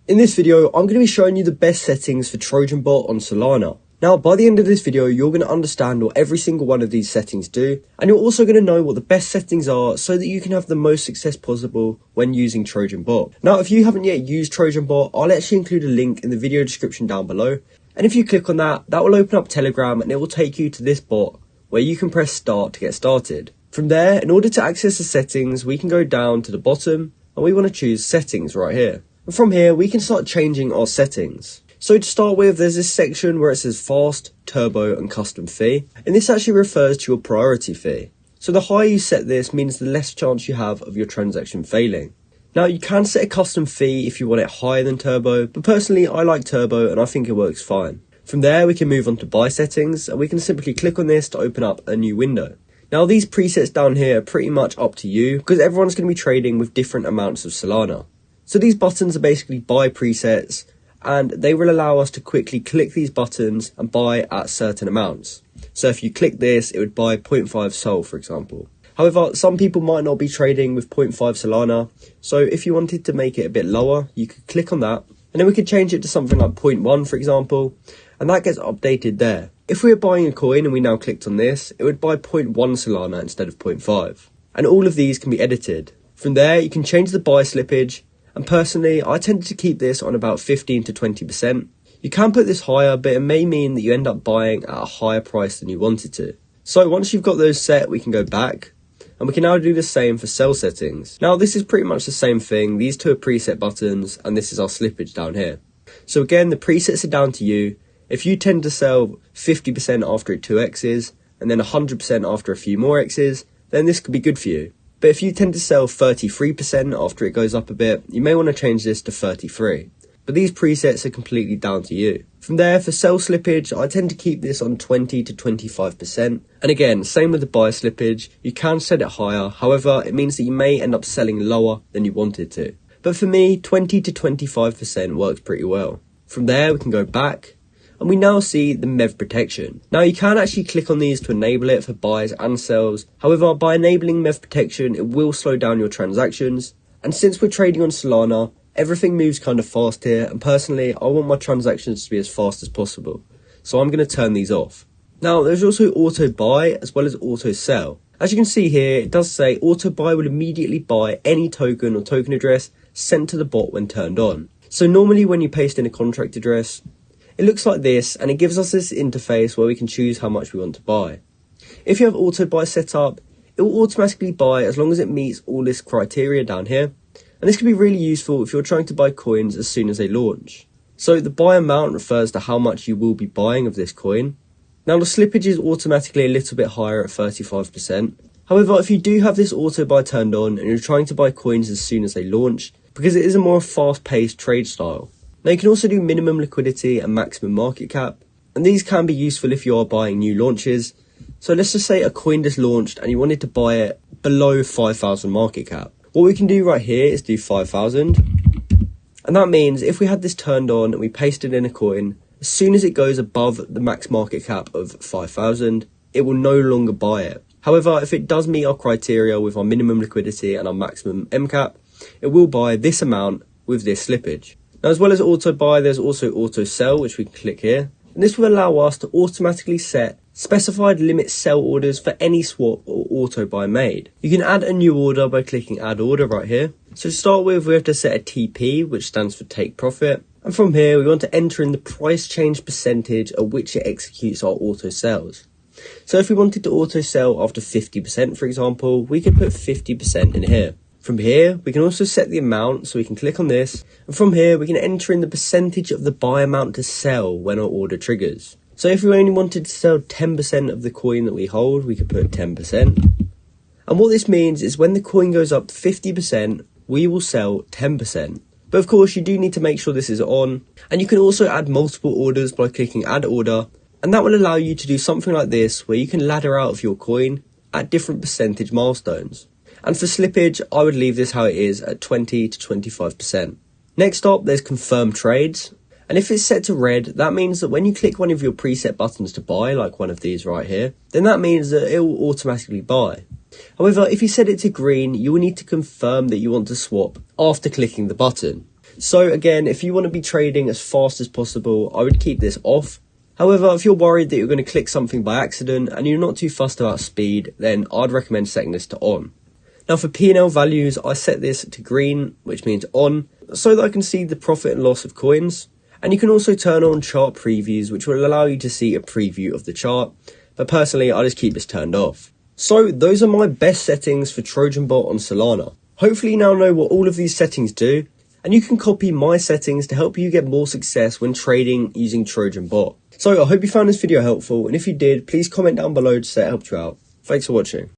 In this video, I'm going to be showing you the best settings for Trojan bot on Solana. Now, by the end of this video, you're going to understand what every single one of these settings do, and you're also going to know what the best settings are so that you can have the most success possible when using Trojan bot. Now, if you haven't yet used Trojan bot, I'll actually include a link in the video description down below, and if you click on that, that will open up Telegram and it will take you to this bot where you can press start to get started. From there, in order to access the settings, we can go down to the bottom and we want to choose settings right here. And from here, we can start changing our settings. So to start with, there's this section where it says fast, turbo and custom fee. And this actually refers to your priority fee. So the higher you set this means the less chance you have of your transaction failing. Now you can set a custom fee if you want it higher than turbo, but personally I like turbo and I think it works fine. From there we can move on to buy settings and we can simply click on this to open up a new window. Now these presets down here are pretty much up to you because everyone's going to be trading with different amounts of Solana. So these buttons are basically buy presets and they will allow us to quickly click these buttons and buy at certain amounts. So if you click this, it would buy 0.5 Sol, for example. However, some people might not be trading with 0.5 Solana. So if you wanted to make it a bit lower, you could click on that and then we could change it to something like 0.1, for example, and that gets updated there. If we were buying a coin and we now clicked on this, it would buy 0.1 Solana instead of 0.5. And all of these can be edited. From there, you can change the buy slippage. And personally, I tend to keep this on about 15 to 20%. You can put this higher, but it may mean that you end up buying at a higher price than you wanted to. So once you've got those set, we can go back. And we can now do the same for sell settings. Now this is pretty much the same thing. These two are preset buttons, and this is our slippage down here. So again, the presets are down to you. If you tend to sell 50% after it 2x's, and then 100% after a few more x's, then this could be good for you. But if you tend to sell 33% after it goes up a bit, you may want to change this to 33. But these presets are completely down to you. From there, for sell slippage, I tend to keep this on 20 to 25%. And again, same with the buy slippage, you can set it higher. However, it means that you may end up selling lower than you wanted to. But for me, 20 to 25% works pretty well. From there, we can go back. And we now see the MEV protection. Now you can actually click on these to enable it for buys and sells. However, by enabling MEV protection, it will slow down your transactions. And since we're trading on Solana, everything moves kind of fast here. And personally, I want my transactions to be as fast as possible. So I'm going to turn these off. Now there's also auto buy as well as auto sell. As you can see here, it does say auto buy will immediately buy any token or token address sent to the bot when turned on. So normally when you paste in a contract address, it looks like this and it gives us this interface where we can choose how much we want to buy. If you have auto buy set up, it will automatically buy as long as it meets all this criteria down here. And this can be really useful if you're trying to buy coins as soon as they launch. So the buy amount refers to how much you will be buying of this coin. Now the slippage is automatically a little bit higher at 35%. However, if you do have this auto buy turned on and you're trying to buy coins as soon as they launch, because it is a more fast-paced trade style. Now you can also do minimum liquidity and maximum market cap, and these can be useful if you are buying new launches. So let's just say a coin just launched and you wanted to buy it below 5,000 market cap. What we can do right here is do 5,000, and that means if we had this turned on and we pasted in a coin, as soon as it goes above the max market cap of 5,000, it will no longer buy it. However, if it does meet our criteria with our minimum liquidity and our maximum MCAP, it will buy this amount with this slippage. Now, as well as auto buy, there's also auto sell, which we can click here. And this will allow us to automatically set specified limit sell orders for any swap or auto buy made. You can add a new order by clicking add order right here. So to start with, we have to set a TP, which stands for take profit. And from here, we want to enter in the price change percentage at which it executes our auto sells. So if we wanted to auto sell after 50%, for example, we could put 50% in here. From here, we can also set the amount, so we can click on this, and from here we can enter in the percentage of the buy amount to sell when our order triggers. So if we only wanted to sell 10% of the coin that we hold, we could put 10%. And what this means is when the coin goes up 50%, we will sell 10%. But of course you do need to make sure this is on, and you can also add multiple orders by clicking add order, and that will allow you to do something like this where you can ladder out of your coin at different percentage milestones. And for slippage, I would leave this how it is at 20 to 25%. Next up, there's confirm trades. And if it's set to red, that means that when you click one of your preset buttons to buy, like one of these right here, then that means that it will automatically buy. However, if you set it to green, you will need to confirm that you want to swap after clicking the button. So again, if you want to be trading as fast as possible, I would keep this off. However, if you're worried that you're going to click something by accident and you're not too fussed about speed, then I'd recommend setting this to on. Now for P&L values, I set this to green, which means on, so that I can see the profit and loss of coins. And you can also turn on chart previews, which will allow you to see a preview of the chart. But personally, I just keep this turned off. So those are my best settings for Trojan bot on Solana. Hopefully you now know what all of these settings do, and you can copy my settings to help you get more success when trading using Trojan bot. So I hope you found this video helpful, and if you did, please comment down below to say it helped you out. Thanks for watching.